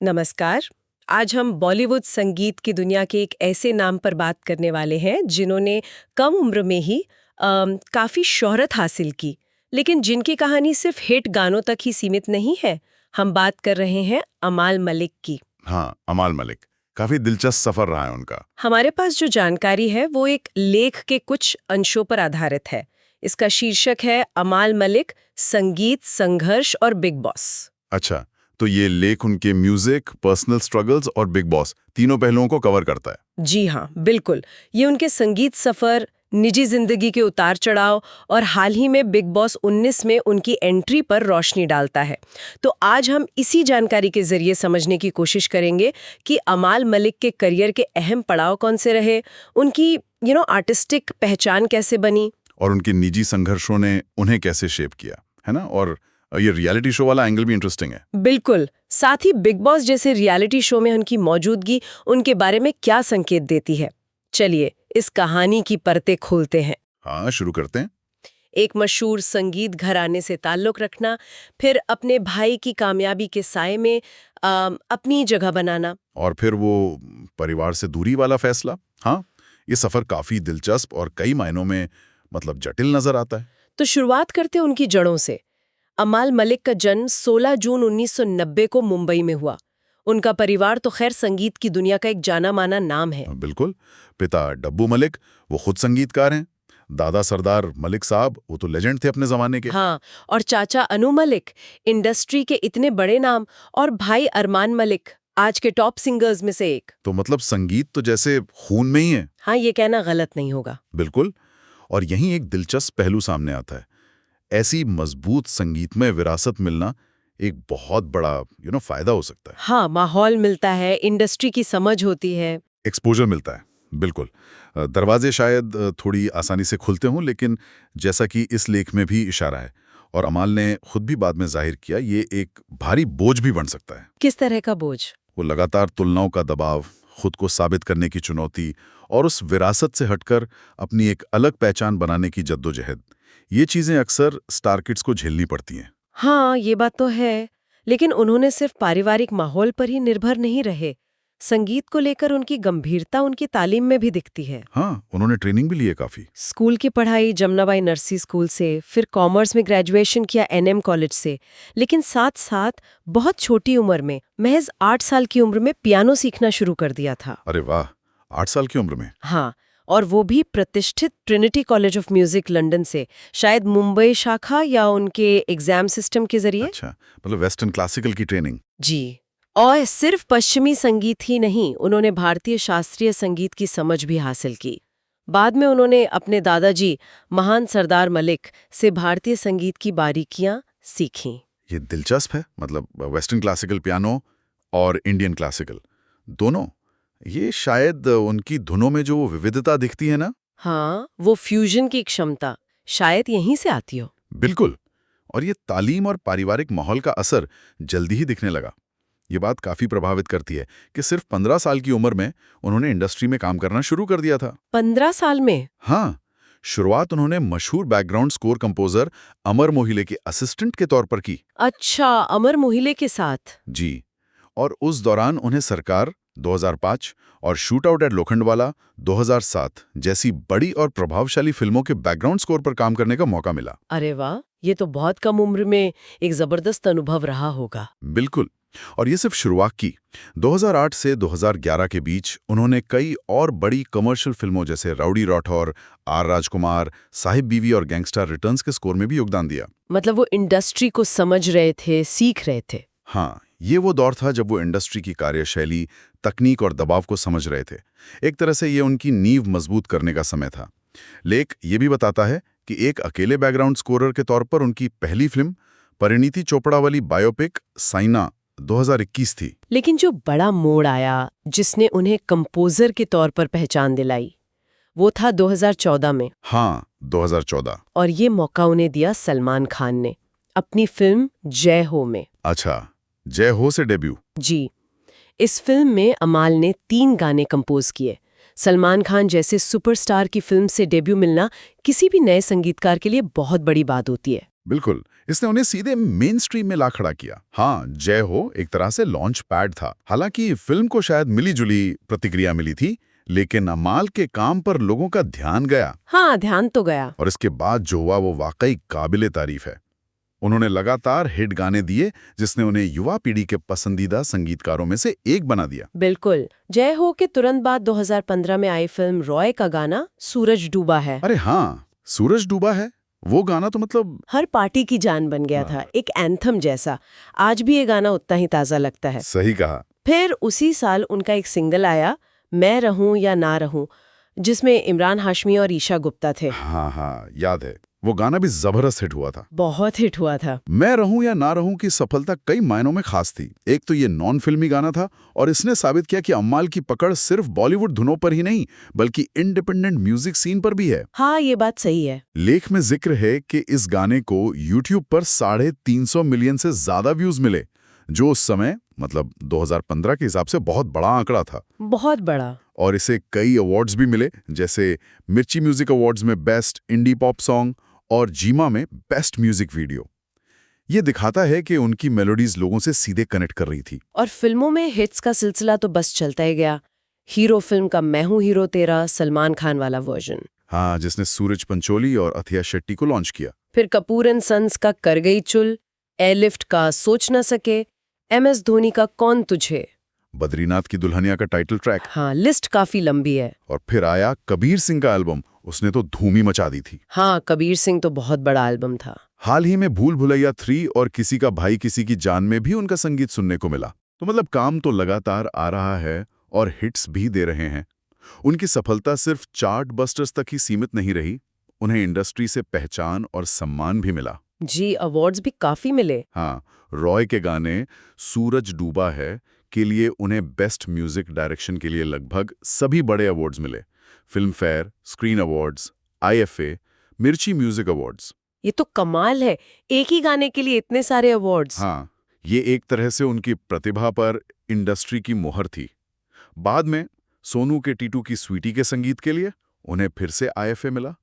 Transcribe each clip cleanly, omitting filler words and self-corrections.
नमस्कार। आज हम बॉलीवुड संगीत की दुनिया के एक ऐसे नाम पर बात करने वाले हैं जिन्होंने कम उम्र में ही काफ़ी शोहरत हासिल की, लेकिन जिनकी कहानी सिर्फ हिट गानों तक ही सीमित नहीं है। हम बात कर रहे हैं अमाल मलिक की। हाँ, अमाल मलिक। काफी दिलचस्प सफर रहा है उनका। हमारे पास जो जानकारी है वो एक लेख के कुछ अंशों पर आधारित है। इसका शीर्षक है अमाल मलिक, संगीत, संघर्ष और बिग बॉस। अच्छा, तो ये लेख उनके म्यूजिक, पर्सनल स्ट्रगल्स और बिग बॉस तीनों पहलुओं को कवर करता है। जी हाँ, बिल्कुल। ये उनके संगीत सफर, निजी जिंदगी के उतार चढ़ाव और हाल ही में बिग बॉस 19 में उनकी एंट्री पर रोशनी डालता है। तो आज हम इसी जानकारी के जरिए समझने की कोशिश करेंगे कि अमाल मलिक के करियर के अहम पड़ाव कौन से रहे, उनकी आर्टिस्टिक पहचान कैसे बनी और उनके निजी संघर्षों ने उन्हें कैसे शेप किया, है ना? और ये रियलिटी शो वाला एंगल भी इंटरेस्टिंग है। बिल्कुल। साथ ही बिग बॉस जैसे रियलिटी शो में उनकी मौजूदगी उनके बारे में क्या संकेत देती है। चलिए इस कहानी की परतें खोलते हैं। हाँ, शुरू करते हैं। एक मशहूर संगीत घराने से ताल्लुक रखना, फिर अपने भाई की कामयाबी के साए में अपनी जगह बनाना, और फिर वो परिवार से दूरी वाला फैसला। हाँ, ये सफर काफी दिलचस्प और कई मायनों में मतलब जटिल नजर आता है। तो शुरुआत करते हैं उनकी जड़ों से। अमाल मलिक का जन्म 16 जून 1990 को मुंबई में हुआ। उनका परिवार तो खैर संगीत की दुनिया का एक जाना माना नाम है। बिल्कुल। पिता डब्बू मलिक, वो खुद संगीतकार हैं। दादा सरदार मलिक साहब, वो तो लेजेंड थे अपने जमाने के। हाँ, और चाचा अनु मलिक, इंडस्ट्री के इतने बड़े नाम, और भाई अरमान मलिक, आज के टॉप सिंगर्स में से एक। तो मतलब संगीत तो जैसे खून में ही है। हाँ, ये कहना गलत नहीं होगा। बिल्कुल। और यहीं एक दिलचस्प पहलू सामने आता है। ऐसी मजबूत संगीतमय विरासत मिलना एक बहुत बड़ा फायदा हो सकता है। हाँ, माहौल मिलता है, इंडस्ट्री की समझ होती है। एक्सपोजर मिलता है। बिल्कुल। दरवाजे शायद थोड़ी आसानी से खुलते हों, लेकिन जैसा कि इस लेख में भी इशारा है और अमाल ने खुद भी बाद में जाहिर किया, ये एक भारी बोझ भी बन सकता है। किस तरह का बोझ? वो लगातार तुलनाओं का दबाव, खुद को साबित करने की चुनौती और उस विरासत से हटकर अपनी एक अलग पहचान बनाने की जद्दोजहद, ये चीजें अक्सर स्टार किड्स को झेलनी पड़ती हैं। हाँ, ये बात तो है। लेकिन उन्होंने सिर्फ पारिवारिक माहौल पर ही निर्भर नहीं रहे। संगीत को लेकर उनकी गंभीरता उनकी तालीम में भी दिखती है। हाँ, उन्होंने ट्रेनिंग भी ली है काफी। स्कूल की पढ़ाई जमुनाबाई नरसी स्कूल से, फिर कॉमर्स में ग्रेजुएशन किया एनएम कॉलेज से, लेकिन साथ साथ बहुत छोटी उम्र में, महज 8 साल की उम्र में पियानो सीखना शुरू कर दिया था। अरे वाह, 8 साल की उम्र में? हाँ, और वो भी प्रतिष्ठित Trinity college of music London से, शायद मुंबई शाखा या उनके एग्जाम सिस्टम के जरिए। अच्छा, मतलब वेस्टर्न क्लासिकल की ट्रेनिंग। जी। और सिर्फ पश्चिमी संगीत ही नहीं, उन्होंने भारतीय शास्त्रीय संगीत की समझ भी हासिल की। बाद में उन्होंने अपने दादाजी महान सरदार मलिक से भारतीय संगीत की बारीकियां सीखीं। ये दिलचस्प है। मतलब वेस्टर्न क्लासिकल पियानो और इंडियन क्लासिकल दोनों, ये शायद उनकी धुनों में जो विविधता दिखती है ना। हाँ, वो फ्यूजन की क्षमता शायद यहीं से आती हो। बिल्कुल। और ये तालीम और पारिवारिक माहौल का असर जल्दी ही दिखने लगा। ये बात काफी प्रभावित करती है कि सिर्फ 15 साल की उम्र में उन्होंने इंडस्ट्री में काम करना शुरू कर दिया था। 15 साल में? हाँ, शुरुआत उन्होंने मशहूर बैकग्राउंड स्कोर कंपोजर अमर मोहिले के असिस्टेंट के तौर पर की। अच्छा, अमर मोहिले के साथ? जी। और उस दौरान उन्हें सरकार 2005 और शूट आउट एट लोखंडवाला 2007 जैसी बड़ी और प्रभावशाली फिल्मों के बैकग्राउंड स्कोर पर काम करने का मौका मिला। अरे वाह, ये तो बहुत कम उम्र में एक जबरदस्त अनुभव रहा होगा। बिल्कुल। और ये सिर्फ शुरुआत की। 2008 से 2011 के बीच उन्होंने कई और बड़ी कमर्शियल फिल्मों जैसे राउडी राठौर, आर राजकुमार, साहिब बीवी और गैंगस्टर रिटर्न्स के स्कोर में भी योगदान दिया। मतलब वो इंडस्ट्री को समझ रहे थे, सीख रहे थे। हाँ, ये वो दौर था जब वो इंडस्ट्री की कार्यशैली, तकनीक और दबाव को समझ रहे थे। एक तरह से ये उनकी नींव मजबूत करने का समय था। लेख ये भी बताता है कि एक अकेले बैकग्राउंड स्कोरर के तौर पर उनकी पहली फिल्म परिणीति चोपड़ा वाली बायोपिक साइना 2021 थी। लेकिन जो बड़ा मोड़ आया, जिसने उन्हें कंपोजर के तौर पर पहचान दिलाई, वो था 2014 में। हाँ, 2014। और ये मौका उन्हें दिया सलमान खान ने अपनी फिल्म जय हो में। अच्छा, जय हो से डेब्यू। जी। इस फिल्म में अमाल ने 3 गाने कंपोज किए। सलमान खान जैसे सुपरस्टार की फिल्म से डेब्यू मिलना किसी भी नए संगीतकार के लिए बहुत बड़ी बात होती है। बिल्कुल। इसने उन्हें सीधे मेन स्ट्रीम में ला खड़ा किया। हाँ, जय हो एक तरह से लॉन्च पैड था। हालांकि फिल्म को शायद मिली-जुली प्रतिक्रिया मिली थी, लेकिन अमाल के काम पर लोगों का ध्यान गया। हाँ, ध्यान तो गया। और इसके बाद जो हुआ वो वाकई काबिले तारीफ है। उन्होंने लगातार हिट गाने दिए, जिसने उन्हें युवा पीढ़ी के पसंदीदा संगीतकारों में से एक बना दिया। बिल्कुल। जय हो के तुरंत बाद 2015 में आई फिल्म रॉय का गाना सूरज डूबा है। अरे हाँ, सूरज डूबा है, वो गाना तो मतलब हर पार्टी की जान बन गया था, एक एंथम जैसा। आज भी ये गाना उतना ही ताजा लगता है। सही कहा। फिर उसी साल उनका एक सिंगल आया, मैं रहूं या ना रहूं, जिसमें इमरान हाशमी और ईशा गुप्ता थे। हाँ, याद है। वो गाना भी जबरदस्त हिट हुआ था। बहुत हिट हुआ था। मैं रहूं या ना रहूं की सफलता कई मायनों में खास थी। एक तो ये नॉन फिल्मी गाना था और इसने साबित किया कि अम्माल की पकड़ सिर्फ बॉलीवुड धुनों पर ही नहीं, बल्कि इंडिपेंडेंट म्यूजिक सीन पर भी है। हाँ, ये बात सही है। लेख में जिक्र है कि इस गाने को यूट्यूब पर 350 मिलियन से ज्यादा व्यूज मिले, जो उस समय मतलब 2015 के हिसाब से बहुत बड़ा आंकड़ा था। बहुत बड़ा। और इसे कई अवार्ड्स भी मिले, जैसे मिर्ची म्यूजिक अवार्ड्स में बेस्ट इंडी पॉप सॉन्ग और जीमा में बेस्ट म्यूजिक वीडियो। ये दिखाता है कि उनकी मेलोडीज लोगों से सीधे कनेक्ट कर रही थी। और फिल्मों में हिट्स का सिलसिला तो बस चलता ही गया। हीरो फिल्म का मैं हूं हीरो तेरा, सलमान खान वाला वर्जन। हाँ, जिसने सूरज पंचोली और अथिया शेट्टी को लॉन्च किया। फिर कपूर एंड सन्स का कर गई चुल, एयरलिफ्ट का सोच न सके, MS धोनी का कौन तुझे, बद्रीनाथ की दुल्हनिया का टाइटल ट्रैक। हाँ, लिस्ट काफी लंबी है। और फिर आया कबीर सिंह का एल्बम, उसने तो धूम ही मचा दी थी। हाँ, कबीर सिंह तो बहुत बड़ा एल्बम था। हाल ही में भूल भुलैया 3 और किसी का भाई किसी की जान में भी उनका संगीत सुनने को मिला। तो मतलब काम तो लगातार आ रहा है और हिट्स भी दे रहे हैं। उनकी सफलता सिर्फ चार्ट बस्टर्स तक ही सीमित नहीं रही, उन्हें इंडस्ट्री से पहचान और सम्मान भी मिला। जी, अवार्ड्स भी काफी मिले। हाँ, रॉय के गाने सूरज डूबा है के लिए उन्हें बेस्ट म्यूजिक डायरेक्शन के लिए लगभग सभी बड़े अवार्ड्स मिले। Film fair, screen awards, IFA, मिर्ची म्यूजिक अवार्ड्स। ये तो कमाल है, एक ही गाने के लिए इतने सारे अवार्ड्स। हाँ, ये एक तरह से उनकी प्रतिभा पर इंडस्ट्री की मोहर थी। बाद में सोनू के टीटू की स्वीटी के संगीत के लिए उन्हें फिर से IFA मिला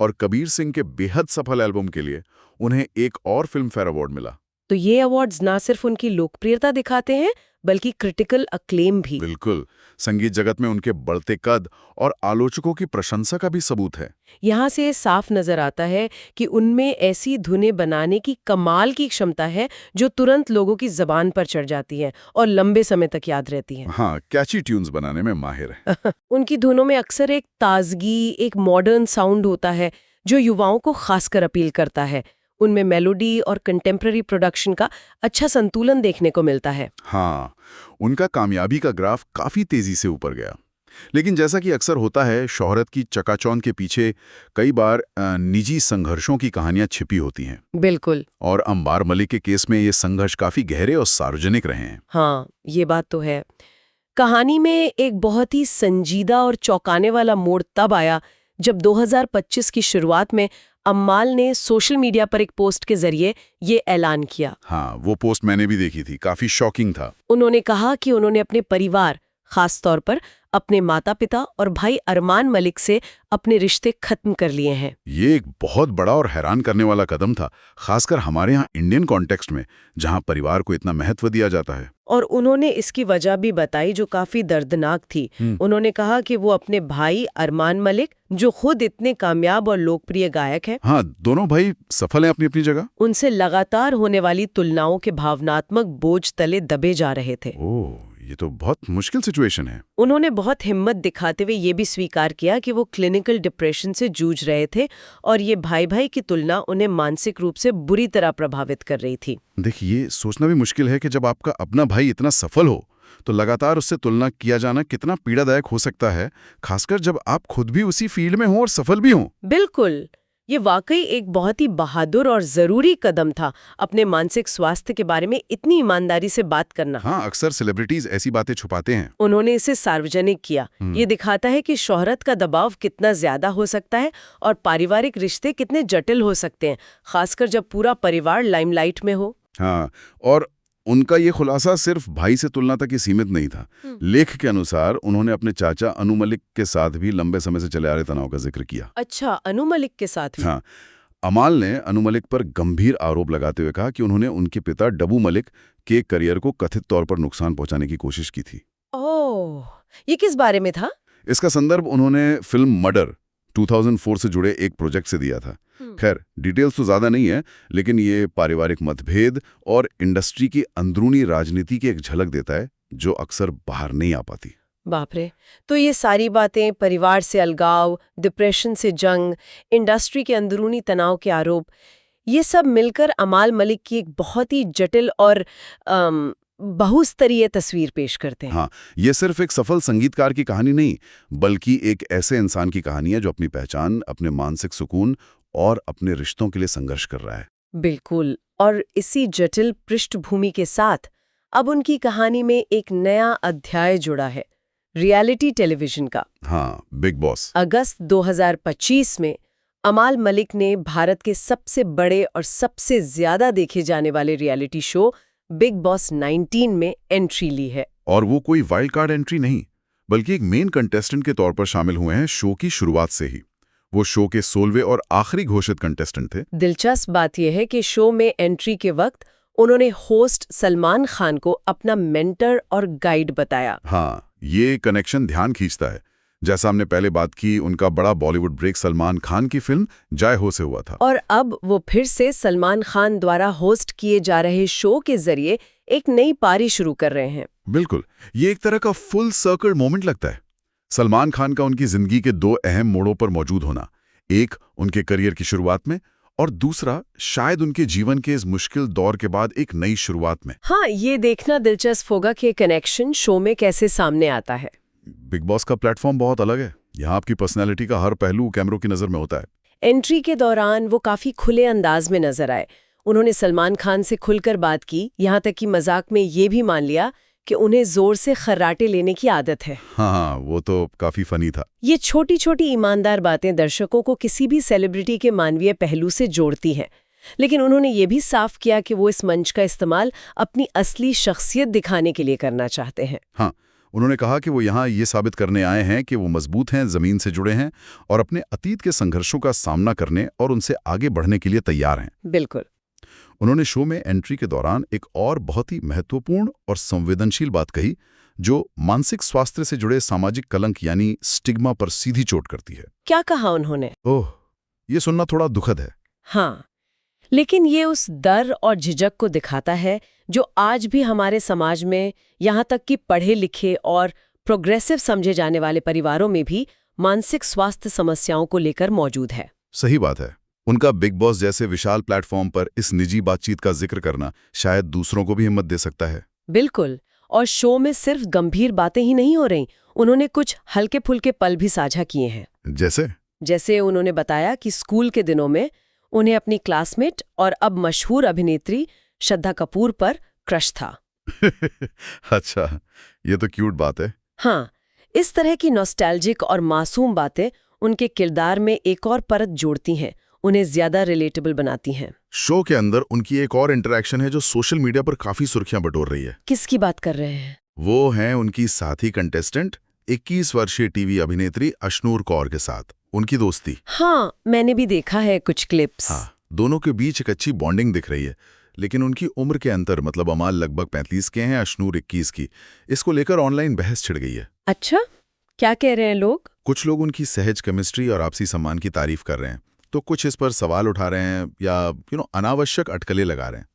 और कबीर सिंह के बेहद सफल एल्बम के लिए उन्हें एक और फिल्म फेयर अवार्ड मिला। तो ये अवार्ड्स ना सिर्फ उनकी लोकप्रियता दिखाते हैं, बल्कि क्रिटिकल अक्लेम भी। बिल्कुल, संगीत जगत में उनके बढ़ते कद और आलोचकों की प्रशंसा का भी सबूत है। यहाँ से साफ नजर आता है कि उनमें ऐसी धुनें बनाने की कमाल की क्षमता है जो तुरंत लोगों की जबान पर चढ़ जाती हैं और लंबे समय तक याद रहती हैं। हाँ, कैची ट्यून्स बनाने में माहिर है। उनकी धुनों में अक्सर एक ताजगी, एक मॉडर्न साउंड होता है जो युवाओं को खासकर अपील करता है। उनमें मेलोडी और कंटेम्प्रेरी प्रोडक्शन का अच्छा संतुलन देखने को मिलता है। हाँ, उनका कामयाबी का ग्राफ काफी तेजी से ऊपर गया। लेकिन जैसा कि अक्सर होता है, शोहरत की चकाचौंध के पीछे कई बार निजी संघर्षों की कहानियां छिपी होती हैं। बिल्कुल। और अंबार मलिक के केस में ये संघर्ष काफी गहरे और सार्वजनिक रहे हैं। हाँ, ये बात तो है। कहानी में एक बहुत ही संजीदा और चौंकाने वाला मोड़ तब आया जब 2025 की शुरुआत में अम्माल ने सोशल मीडिया पर एक पोस्ट के जरिए ये ऐलान किया। हाँ, वो पोस्ट मैंने भी देखी थी, काफी शॉकिंग था। उन्होंने कहा कि उन्होंने अपने परिवार, खास तौर पर अपने माता-पिता और भाई अरमान मलिक से अपने रिश्ते खत्म कर लिए हैं। ये एक बहुत बड़ा और हैरान करने वाला कदम था, खासकर हमारे यहाँ इंडियन कॉन्टेक्स्ट में, जहाँ परिवार को इतना महत्व दिया जाता है। और उन्होंने इसकी वजह भी बताई जो काफी दर्दनाक थी। उन्होंने कहा कि वो अपने भाई अरमान मलिक, जो खुद इतने कामयाब और लोकप्रिय गायक हैं, हाँ, दोनों भाई सफल हैं अपनी अपनी जगह, उनसे लगातार होने वाली तुलनाओं के भावनात्मक बोझ तले दबे जा रहे थे। ओह, ये तो बहुत मुश्किल सिचुएशन है। उन्होंने बहुत हिम्मत दिखाते हुए ये भी स्वीकार किया कि वो क्लिनिकल डिप्रेशन से जूझ रहे थे और ये भाई भाई की तुलना उन्हें मानसिक रूप से बुरी तरह प्रभावित कर रही थी। देखिए, ये सोचना भी मुश्किल है कि जब आपका अपना भाई इतना सफल हो तो लगातार उससे तुलना किया जाना कितना पीड़ादायक हो सकता है, खासकर जब आप खुद भी उसी फील्ड में हो और सफल भी हो। बिल्कुल, ये वाकई एक बहुत ही बहादुर और जरूरी कदम था, अपने मानसिक स्वास्थ्य के बारे में इतनी ईमानदारी से बात करना। हाँ, अक्सर सेलिब्रिटीज ऐसी बातें छुपाते हैं। उन्होंने इसे सार्वजनिक किया। ये दिखाता है कि शोहरत का दबाव कितना ज्यादा हो सकता है और पारिवारिक रिश्ते कितने जटिल हो सकते हैं, खासकर जब पूरा परिवार लाइमलाइट में हो। हाँ, और उनका ये खुलासा सिर्फ भाई से तुलना तक ही सीमित नहीं था। लेख के अनुसार उन्होंने अपने चाचा अनु मलिक के साथ भी लंबे समय से चले आ रहे तनाव का जिक्र किया। अच्छा, अनु मलिक के साथ भी? हाँ, अमाल ने अनु मलिक पर गंभीर आरोप लगाते हुए कहा कि उन्होंने उनके पिता डबू मलिक के करियर को कथित तौर पर नुकसान पहुंचाने की कोशिश की थी। ओह, ये किस बारे में था? इसका संदर्भ उन्होंने फिल्म मर्डर 2004 से जुड़े एक प्रोजेक्ट से दिया था। खैर, डिटेल्स तो ज्यादा नहीं है, लेकिन ये पारिवारिक मतभेद और इंडस्ट्री की अंदरूनी राजनीति की एक झलक देता है जो अक्सर बाहर नहीं आ पाती। बाप रे, तो ये सारी बातें, परिवार से अलगाव, डिप्रेशन से जंग, इंडस्ट्री के अंदरूनी तनाव के आरोप, ये सब मिलकर अमाल मलिक की एक बहुत ही जटिल और बहुस्तरीय तस्वीर पेश करते हैं। हाँ, ये सिर्फ एक सफल संगीतकार की कहानी नहीं, बल्कि एक ऐसे इंसान की कहानी है जो अपनी पहचान, अपने मानसिक सुकून और अपने रिश्तों के लिए संघर्ष कर रहा है। बिल्कुल, और इसी जटिल पृष्ठभूमि के साथ अब उनकी कहानी में एक नया अध्याय जुड़ा है, रियलिटी टेलीविजन का। हाँ, बिग बॉस। अगस्त 2025 में अमाल मलिक ने भारत के सबसे बड़े और सबसे ज्यादा देखे जाने वाले रियलिटी शो बिग बॉस 19 में एंट्री ली है। और वो कोई वाइल्ड कार्ड एंट्री नहीं, बल्कि एक मेन कंटेस्टेंट के तौर पर शामिल हुए हैं शो की शुरुआत से ही। वो शो के 16वें और आखिरी घोषित कंटेस्टेंट थे। दिलचस्प बात यह है कि शो में एंट्री के वक्त उन्होंने होस्ट सलमान खान को अपना मेंटर और गाइड बताया। हाँ, ये कनेक्शन ध्यान खींचता है। जैसा हमने पहले बात की, उनका बड़ा बॉलीवुड ब्रेक सलमान खान की फिल्म जय हो से हुआ था। और अब वो फिर से सलमान खान द्वारा होस्ट किए जा रहे शो के जरिए एक नई पारी शुरू कर रहे हैं। बिल्कुल, ये एक तरह का फुल सर्कल मोमेंट लगता है। सलमान खान का उनकी जिंदगी के दो अहम मोड़ों पर मौजूद होना, एक उनके करियर की शुरुआत में और दूसरा शायद उनके जीवन के इस मुश्किल दौर के बाद एक नई शुरुआत में। हाँ, ये देखना दिलचस्प होगा कि कनेक्शन शो में कैसे सामने आता है। बिग बॉस का प्लेटफॉर्म बहुत अलग है। यहाँ आपकी पर्सनैलिटी का हर पहलू कैमरों की नजर में होता है। एंट्री के दौरान वो काफी खुले अंदाज में नजर आए। उन्होंने सलमान खान से खुलकर बात की, यहाँ तक कि मजाक में ये भी मान लिया कि उन्हें जोर से खर्राटे लेने की आदत है। हाँ, वो तो काफी फनी था। ये छोटी छोटी ईमानदार बातें दर्शकों को किसी भी सेलिब्रिटी के मानवीय पहलू से जोड़ती हैं। लेकिन उन्होंने ये भी साफ किया कि वो इस मंच का इस्तेमाल अपनी असली शख्सियत दिखाने के लिए करना चाहते हैं। हाँ, उन्होंने कहा कि वो यहाँ ये साबित करने आए हैं कि वो मजबूत हैं, जमीन से जुड़े हैं और अपने अतीत के संघर्षों का सामना करने और उनसे आगे बढ़ने के लिए तैयार हैं। बिल्कुल। उन्होंने शो में एंट्री के दौरान एक और बहुत ही महत्वपूर्ण और संवेदनशील बात कही, जो मानसिक स्वास्थ्य से जुड़े सामाजिक कलंक यानी स्टिग्मा पर सीधी चोट करती है। क्या कहा उन्होंने? ओह, ये सुनना थोड़ा दुखद है। हाँ, लेकिन ये उस डर और झिझक को दिखाता है जो आज भी हमारे समाज में, यहाँ तक कि पढ़े लिखे और प्रोग्रेसिव समझे जाने वाले परिवारों में भी मानसिक स्वास्थ्य समस्याओं को लेकर मौजूद है। सही बात है। उनका बिग बॉस जैसे विशाल प्लेटफॉर्म पर इस निजी बातचीत का जिक्र करना शायद दूसरों को भी हिम्मत दे सकता है। बिल्कुल, और शो में सिर्फ गंभीर बातें ही नहीं हो रही, उन्होंने कुछ हल्के फुल्के पल भी साझा किए हैं। जैसे उन्होंने बताया कि स्कूल के दिनों में उन्हें अपनी क्लासमेट और अब मशहूर अभिनेत्री श्रद्धा कपूर पर क्रश था। अच्छा, ये तो क्यूट बात है। हाँ, इस तरह की नॉस्टैल्जिक और मासूम बातें उनके किरदार में एक और परत जोड़ती हैं, उन्हें ज्यादा रिलेटेबल बनाती हैं। शो के अंदर उनकी एक और इंटरेक्शन है जो सोशल मीडिया पर काफी सुर्खियां बटोर रही है। किसकी बात कर रहे हैं? वो हैं उनकी साथी कंटेस्टेंट 21 वर्षीय टीवी अभिनेत्री अशनूर कौर के साथ उनकी दोस्ती। हाँ, मैंने भी देखा है कुछ क्लिप्स। हाँ, दोनों के बीच एक अच्छी बॉन्डिंग दिख रही है, लेकिन उनकी उम्र के अंतर, मतलब अमाल लगभग 35 के हैं, अशनूर 21 की, इसको लेकर ऑनलाइन बहस छिड़ गई है। अच्छा, क्या कह रहे हैं लोग? कुछ लोग उनकी सहज केमिस्ट्री और आपसी सम्मान की तारीफ कर रहे हैं, तो कुछ इस पर सवाल उठा रहे हैं या अनावश्यक अटकलें लगा रहे हैं।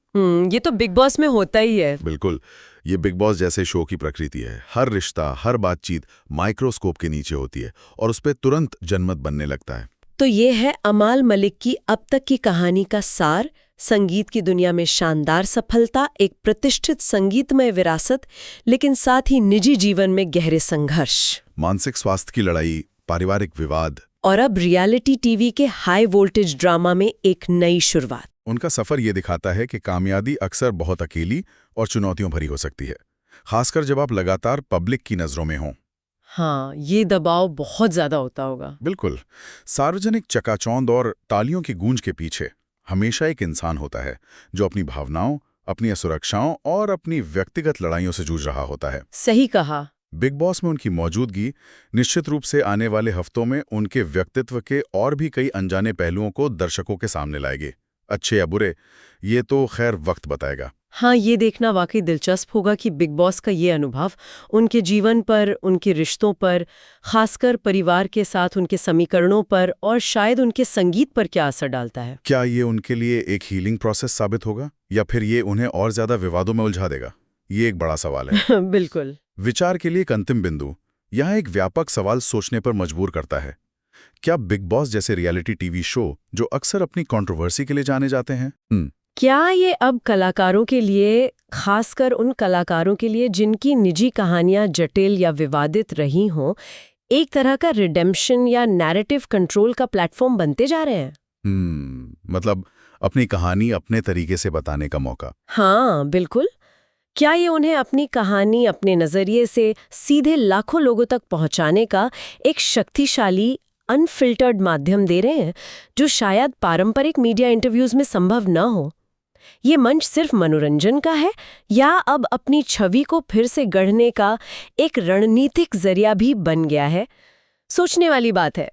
ये तो बिग बॉस में होता ही है। बिल्कुल, ये बिग बॉस जैसे शो की प्रकृति है। हर रिश्ता, हर बातचीत माइक्रोस्कोप के नीचे होती है और उस पर तुरंत जनमत बनने लगता है। तो ये है अमाल मलिक की अब तक की कहानी का सार। संगीत की दुनिया में शानदार सफलता, एक प्रतिष्ठित संगीतमय विरासत, लेकिन साथ ही निजी जीवन में गहरे संघर्ष, मानसिक स्वास्थ्य की लड़ाई, पारिवारिक विवाद और अब रियलिटी टीवी के हाई वोल्टेज ड्रामा में एक नई शुरुआत। उनका सफर ये दिखाता है कि कामयाबी अक्सर बहुत अकेली और चुनौतियों भरी हो सकती है, खासकर जब आप लगातार पब्लिक की नजरों में हों। हाँ, ये दबाव बहुत ज्यादा होता होगा। बिल्कुल, सार्वजनिक चकाचौंध और तालियों की गूंज के पीछे हमेशा एक इंसान होता है जो अपनी भावनाओं, अपनी असुरक्षाओं और अपनी व्यक्तिगत लड़ाइयों से जूझ रहा होता है। सही कहा। बिग बॉस में उनकी मौजूदगी निश्चित रूप से आने वाले हफ्तों में उनके व्यक्तित्व के और भी कई अनजाने पहलुओं को दर्शकों के सामने लाएगी। अच्छे या बुरे, ये तो खैर वक्त बताएगा। हाँ, ये देखना वाकई दिलचस्प होगा कि बिग बॉस का ये अनुभव उनके जीवन पर, उनके रिश्तों पर, खासकर परिवार के साथ उनके समीकरणों पर और शायद उनके संगीत पर क्या असर डालता है। क्या ये उनके लिए एक हीलिंग प्रोसेस साबित होगा या फिर ये उन्हें और ज्यादा विवादों में उलझा देगा? ये एक बड़ा सवाल है। बिल्कुल। विचार के लिए एक अंतिम बिंदु, यहाँ एक व्यापक सवाल सोचने पर मजबूर करता है। क्या बिग बॉस जैसे रियलिटी टीवी शो, जो अक्सर अपनी कंट्रोवर्सी के लिए जाने जाते हैं, क्या ये अब कलाकारों के लिए, खासकर उन कलाकारों के लिए जिनकी निजी कहानियां जटिल या विवादित रही हों, एक तरह का रिडेम्पशन या नैरेटिव कंट्रोल का प्लेटफॉर्म बनते जा रहे हैं? मतलब अपनी कहानी अपने तरीके से बताने का मौका। हाँ, बिल्कुल। क्या ये उन्हें अपनी कहानी अपने नजरिए से सीधे लाखों लोगों तक पहुंचाने का एक शक्तिशाली अनफिल्टर्ड माध्यम दे रहे हैं, जो शायद पारंपरिक मीडिया इंटरव्यूज में संभव न हो? ये मंच सिर्फ मनोरंजन का है या अब अपनी छवि को फिर से गढ़ने का एक रणनीतिक जरिया भी बन गया है? सोचने वाली बात है।